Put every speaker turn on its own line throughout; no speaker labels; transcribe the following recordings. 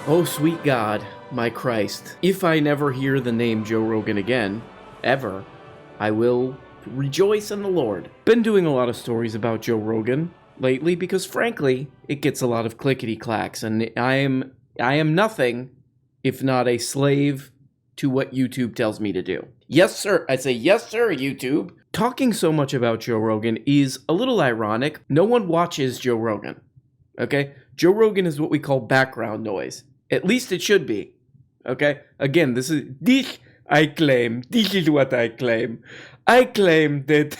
Oh, sweet God, my Christ. If I never hear the name Joe Rogan again, ever, I will rejoice in the Lord. Been doing a lot of stories about Joe Rogan lately because, frankly, it gets a lot of clickety-clacks, and I am nothing if not a slave to what YouTube tells me to do. Yes, sir. I say, yes, sir, YouTube. Talking so much about Joe Rogan is a little ironic. No one watches Joe Rogan, okay? Joe Rogan is what we call background noise. At least it should be, okay? Again, this is what I claim. I claim that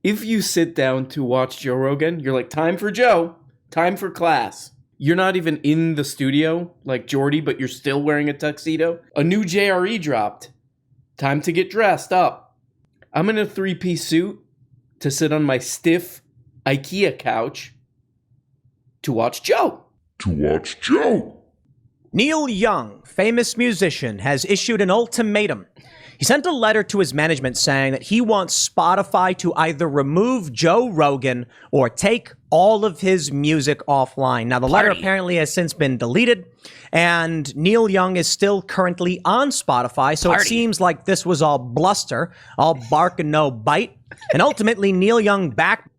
if you sit down to watch Joe Rogan, you're like, time for Joe, time for class. You're not even in the studio like Jordy, but you're still wearing a tuxedo. A new JRE dropped. Time to get dressed up. I'm in a 3-piece suit to sit on my stiff IKEA couch to watch Joe.
Neil Young, famous musician, has issued an ultimatum. He sent a letter to his management saying that he wants Spotify to either remove Joe Rogan or take all of his music offline. Now, the letter apparently has since been deleted, and Neil Young is still currently on Spotify, so it seems like this was all bluster, all bark and no bite. And ultimately, Neil Young back.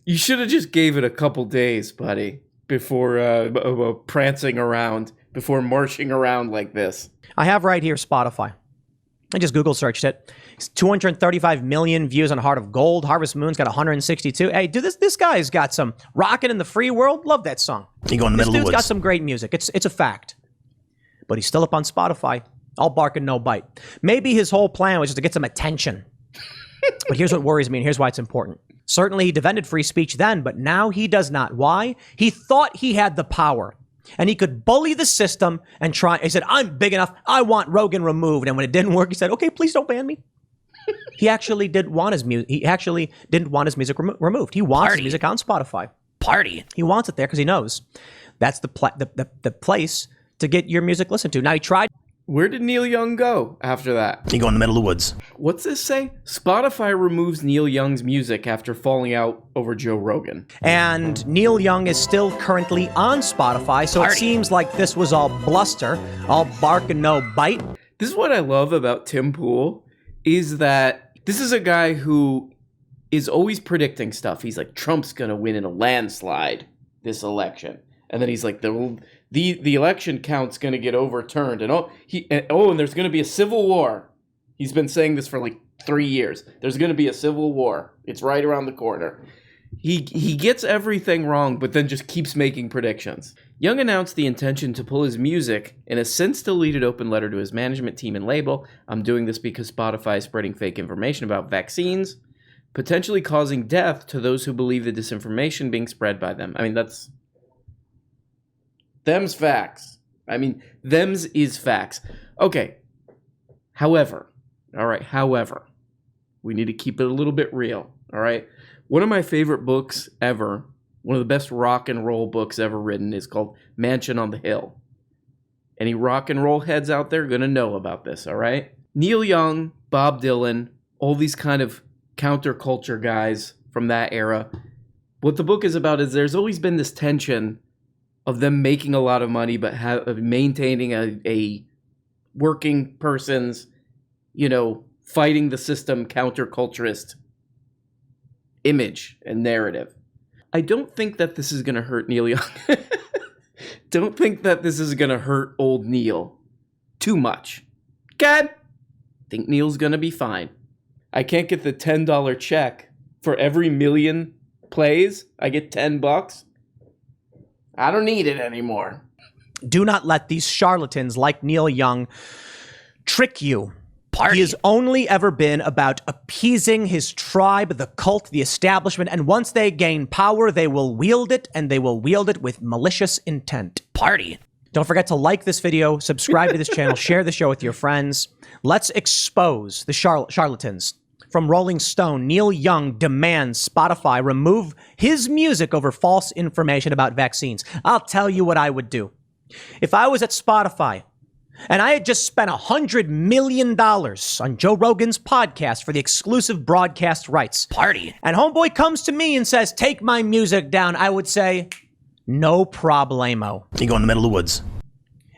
You should have just gave it a couple days, buddy, before prancing around, before marching around like this.
I have right here Spotify. I just Google searched it. It's 235 million views on Heart of Gold. Harvest Moon's got 162. Hey, dude, this guy's got some Rockin' in the Free World. Love that song.
You go in the middle of the woods.
This dude's got some great music. It's a fact. But he's still up on Spotify. All bark and no bite. Maybe his whole plan was just to get some attention. But here's what worries me, and here's why it's important. Certainly he defended free speech then, but now he does not. Why? He thought he had the power. And he could bully the system and try. He said, I'm big enough. I want Rogan removed. And when it didn't work, he said, okay, please don't ban me. He actually didn't want his music. He actually didn't want his music removed. He wants his music on Spotify. He wants it there because he knows that's the place to get your music listened to. Now he tried.
Where did Neil Young go after that?
You go in the middle of the woods.
What's this say? Spotify removes Neil Young's music after falling out over Joe Rogan.
And Neil Young is still currently on Spotify, so it seems like this was all bluster, all bark and no bite.
This is what I love about Tim Pool, is that this is a guy who is always predicting stuff. He's like, Trump's going to win in a landslide this election. And then he's like, the election count's going to get overturned. And and there's going to be a civil war. He's been saying this for like 3 years. There's going to be a civil war. It's right around the corner. He gets everything wrong, but then just keeps making predictions. Young announced the intention to pull his music in a since deleted open letter to his management team and label. I'm doing this because Spotify is spreading fake information about vaccines, potentially causing death to those who believe the disinformation being spread by them. I mean, them's facts. I mean, them's is facts. Okay. However, we need to keep it a little bit real, all right? One of my favorite books ever, one of the best rock and roll books ever written, is called Mansion on the Hill. Any rock and roll heads out there are going to know about this, all right? Neil Young, Bob Dylan, all these kind of counterculture guys from that era. What the book is about is there's always been this tension of them making a lot of money, but maintaining a working person's, fighting the system counterculturist image and narrative. I don't think that this is going to hurt Neil Young. Don't think that this is going to hurt old Neil too much. God, think Neil's going to be fine. I can't get the $10 check for every million plays. I get $10. I don't need it anymore.
Do not let these charlatans like Neil Young trick you. He has only ever been about appeasing his tribe, the cult, the establishment, and once they gain power, they will wield it, and they will wield it with malicious intent. Don't forget to like this video, subscribe to this channel, share the show with your friends. Let's expose the charlatans. From Rolling Stone, Neil Young demands Spotify remove his music over false information about vaccines. I'll tell you what I would do. If I was at Spotify and I had just spent $100 million on Joe Rogan's podcast for the exclusive broadcast rights, and homeboy comes to me and says, take my music down, I would say, No problemo.
You go in the middle of the woods.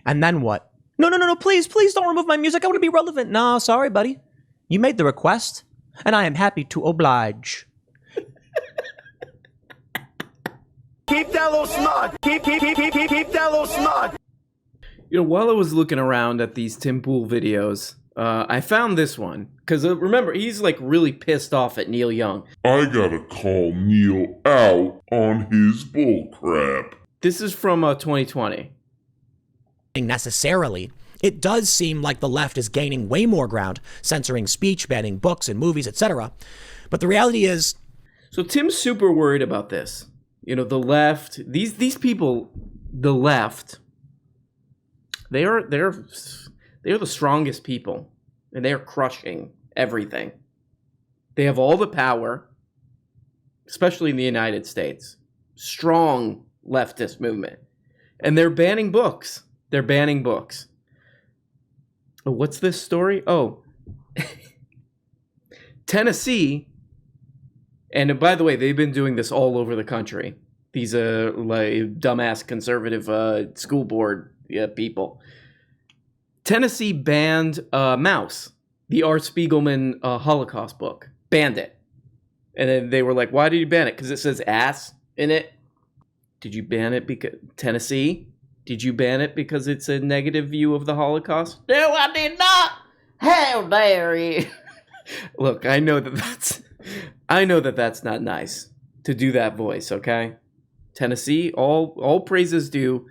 And then what? No, please don't remove my music. I want to be relevant. No, sorry, buddy. You made the request, and I am happy to oblige.
Keep that little smug. Keep that little smug.
You know, while I was looking around at these Tim Pool videos, I found this one. Because remember, he's like really pissed off at Neil Young.
I gotta call Neil out on his bullcrap.
This is from 2020.
Necessarily, it does seem like the left is gaining way more ground, censoring speech, banning books and movies, etc. But the reality is...
So Tim's super worried about this. You know, the left, these people, the left, they are the strongest people, and they are crushing everything. They have all the power, especially in the United States. Strong leftist movement. And they're banning books. They're banning books. Oh, what's this story? Oh. Tennessee, and by the way, they've been doing this all over the country. These like dumbass conservative school board people. Tennessee banned Mouse, the Art Spiegelman Holocaust book. Banned it. And then they were like, why did you ban it? Because it says ass in it. Did you ban it because... Tennessee? Did you ban it because it's a negative view of the Holocaust? No, I did not. How dare you? Look, I know that that's not nice to do that voice, okay? Tennessee, all praises due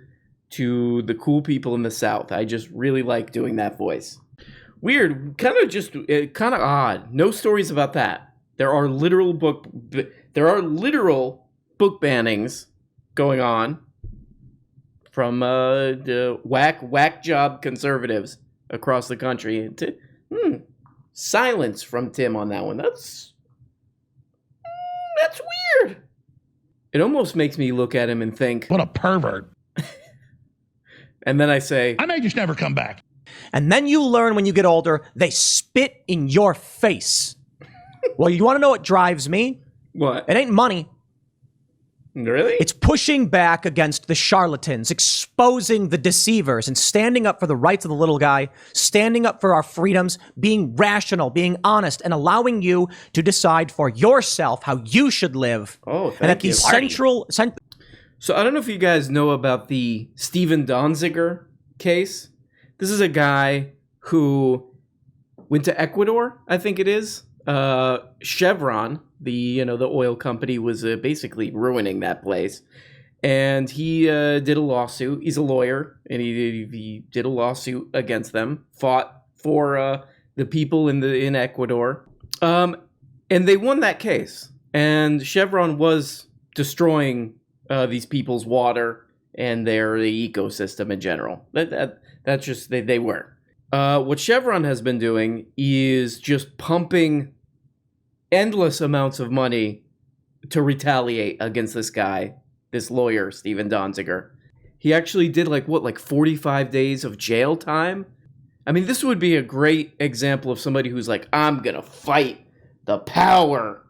to the cool people in the South. I just really like doing that voice. Weird, kind of odd. No stories about that. There are literal book bannings going on from the whack job conservatives across the country. Silence from Tim on that one. That's weird. It almost makes me look at him and think,
what a pervert.
And then I say,
I may just never come back.
And then you learn when you get older, they spit in your face. Well, you want to know what drives me?
What?
It ain't money.
Really?
It's pushing back against the charlatans, exposing the deceivers, and standing up for the rights of the little guy, standing up for our freedoms, being rational, being honest, and allowing you to decide for yourself how you should live.
Oh, thank
and at
you.
the
So I don't know if you guys know about the Steven Donziger case. This is a guy who went to Ecuador, I think it is. Chevron, the oil company, was basically ruining that place, and he did a lawsuit. He's a lawyer, and he did a lawsuit against them, fought for the people in Ecuador, and they won that case. And Chevron was destroying these people's water and the ecosystem in general. That's just they were. What Chevron has been doing is just pumping endless amounts of money to retaliate against this guy, this lawyer, Steven Donziger. He actually did 45 days of jail time. I mean, this would be a great example of somebody who's like, I'm gonna fight the power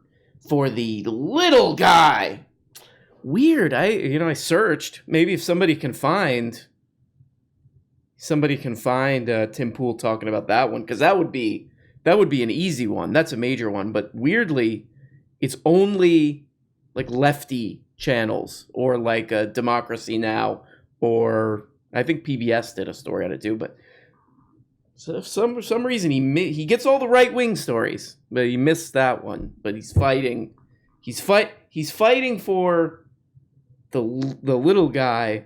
for the little guy. Weird. I searched. Maybe if somebody can find Tim Pool talking about that one, because that would be an easy one. That's a major one. But weirdly, it's only lefty channels or Democracy Now, or I think PBS did a story on it too. But so for some reason he gets all the right wing stories, but he missed that one. But he's fighting. He's fighting for the little guy,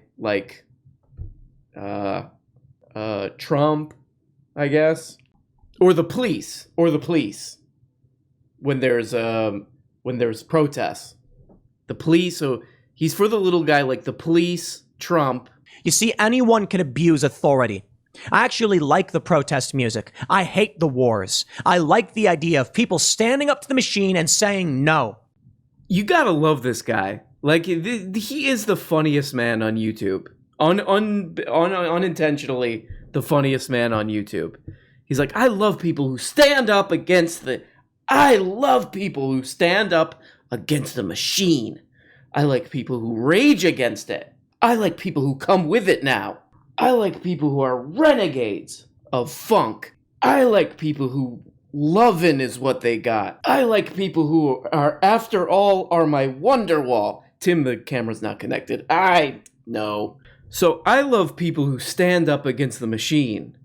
Trump, I guess. Or the police. When there's protests. The police, so he's for the little guy, the police, Trump.
You see, anyone can abuse authority. I actually like the protest music. I hate the wars. I like the idea of people standing up to the machine and saying no.
You gotta love this guy. He is the funniest man on YouTube. Unintentionally, the funniest man on YouTube. He's like, I love people who stand up against the machine. I like people who rage against it. I like people who come with it now. I like people who are renegades of funk. I like people who lovin' is what they got. I like people who are, after all, are my Wonderwall. Tim, the camera's not connected. I know. So I love people who stand up against the machine.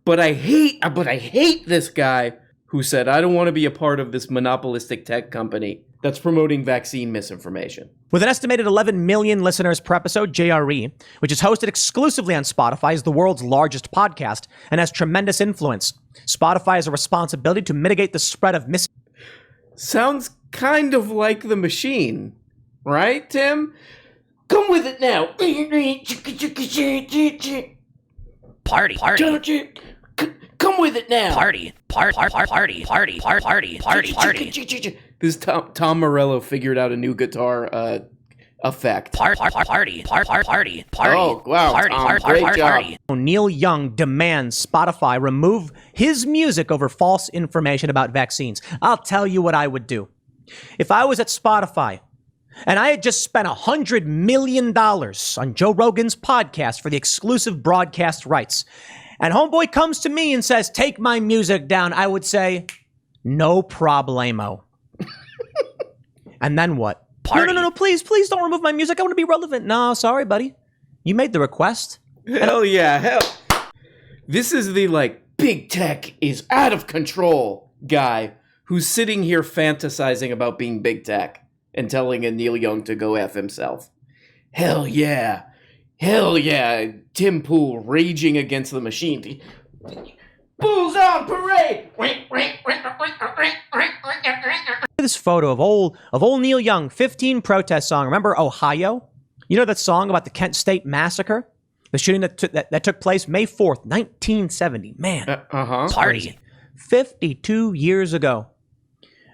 But I hate this guy who said, I don't want to be a part of this monopolistic tech company that's promoting vaccine misinformation.
With an estimated 11 million listeners per episode, JRE, which is hosted exclusively on Spotify, is the world's largest podcast and has tremendous influence. Spotify has a responsibility to mitigate the spread of
Sounds kind of like the machine, right, Tim? Come with it now.
Party.
Come with it now.
Party.
This Tom Morello figured out a new guitar effect.
Party.
Oh, wow, Tom, great job.
Neil Young demands Spotify remove his music over false information about vaccines. I'll tell you what I would do. If I was at Spotify and I had just spent $100 million on Joe Rogan's podcast for the exclusive broadcast rights, and homeboy comes to me and says, take my music down, I would say, no problemo. And then what?
Party.
No, please don't remove my music. I want to be relevant. No, sorry, buddy. You made the request.
Hell yeah, hell. This is the, big tech is out of control guy who's sitting here fantasizing about being big tech and telling a Neil Young to go F himself. Hell yeah. Hell yeah. Tim Pool raging against the machine. Bulls on parade!
This photo of old Neil Young, 15 protest song. Remember Ohio? You know that song about the Kent State Massacre? The shooting that took place May 4th, 1970. Man.
Party.
52 years ago.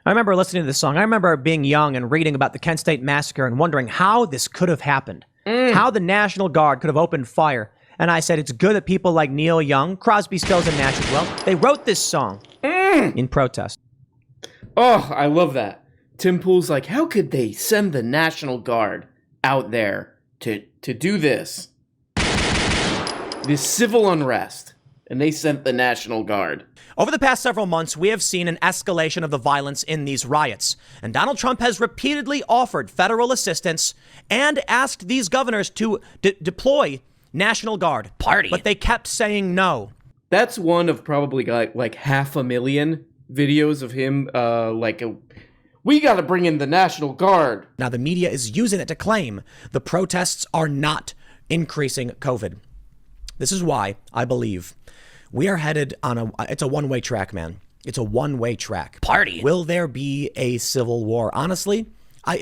I remember listening to this song. I remember being young and reading about the Kent State Massacre and wondering how this could have happened. How the National Guard could have opened fire. And I said, it's good that people like Neil Young, Crosby, Stills, and Nash as well, they wrote this song in protest.
Oh, I love that. Tim Pool's like, how could they send the National Guard out there to do this? This civil unrest. And they sent the National Guard.
Over the past several months, we have seen an escalation of the violence in these riots. And Donald Trump has repeatedly offered federal assistance and asked these governors to deploy National Guard. Party. But they kept saying no.
That's one of probably like 500,000 videos of him we gotta bring in the National Guard.
Now the media is using it to claim the protests are not increasing COVID. This is why I believe we are headed on it's a one-way track, man. It's a one-way track. Party. Will there be a civil war? Honestly, I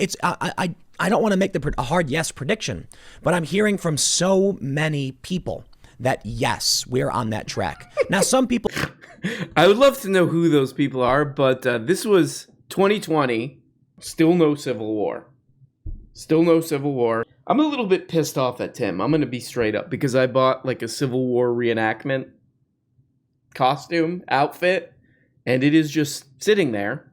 don't want to make a hard yes prediction, but I'm hearing from so many people that yes, we're on that track. Now, some people...
I would love to know who those people are, but this was 2020. Still no civil war. Still no civil war. I'm a little bit pissed off at Tim. I'm going to be straight up because I bought a Civil War reenactment costume outfit, and it is just sitting there.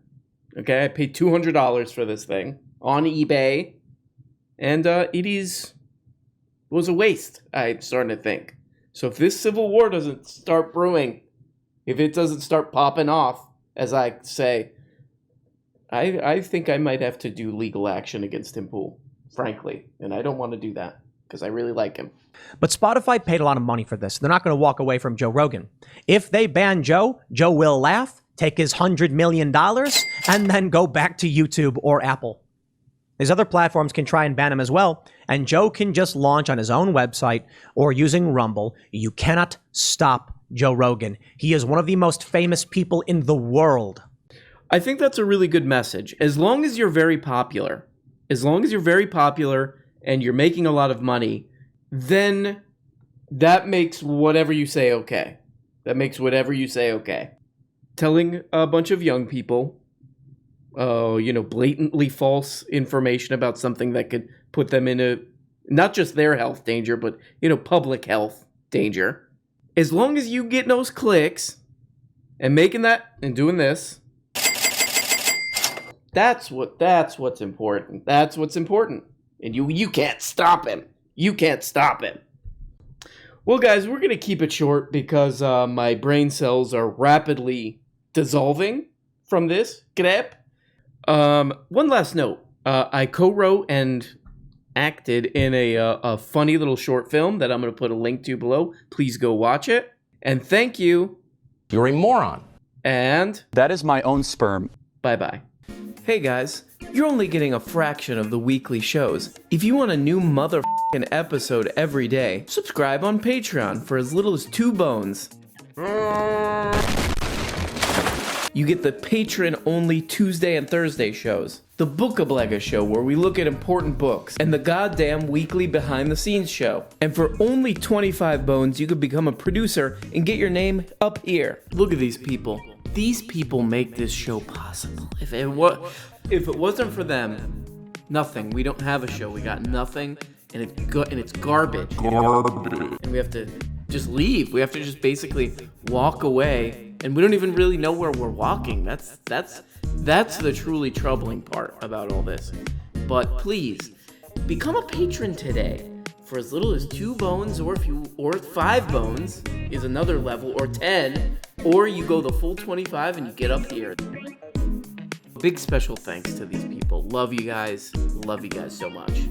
Okay, I paid $200 for this thing on eBay, and it was a waste, I'm starting to think. So if this Civil War doesn't start brewing, if it doesn't start popping off, as I say, I think I might have to do legal action against Tim Pool, frankly, and I don't want to do that because I really like him.
But Spotify paid a lot of money for this. They're not going to walk away from Joe Rogan. If they ban Joe will laugh, take his $100 million, and then go back to YouTube or Apple. These other platforms can try and ban him as well, and Joe can just launch on his own website or using Rumble. You cannot stop Joe Rogan. He is one of the most famous people in the world.
I think that's a really good message. As long as you're very popular, and you're making a lot of money, then that makes whatever you say okay. Telling a bunch of young people, blatantly false information about something that could put them in not just their health danger, but, public health danger. As long as you get those clicks and making that and doing this, that's what's important. And you can't stop him. You can't stop him. Well, guys, we're going to keep it short because my brain cells are rapidly dissolving from this grep. One last note. I co-wrote and acted in a funny little short film that I'm going to put a link to below. Please go watch it. And thank you.
You're a moron.
And
that is my own sperm.
Bye-bye. Hey, guys. You're only getting a fraction of the weekly shows. If you want a new motherfucking episode every day, subscribe on Patreon for as little as 2 bones. You get the patron-only Tuesday and Thursday shows, the Bookablega show where we look at important books, and the goddamn weekly behind-the-scenes show. And for only 25 bones, you could become a producer and get your name up here. Look at these people. These people make this show possible. If it wasn't for them, nothing. We don't have a show. We got nothing, and it's garbage. And we have to just leave. We have to just basically walk away, and we don't even really know where we're walking. That's the truly troubling part about all this. But please, become a patron today for as little as 2 bones, or 5 bones is another level, or 10, or you go the full 25 and you get up here. Big special thanks to these people. Love you guys. Love you guys so much.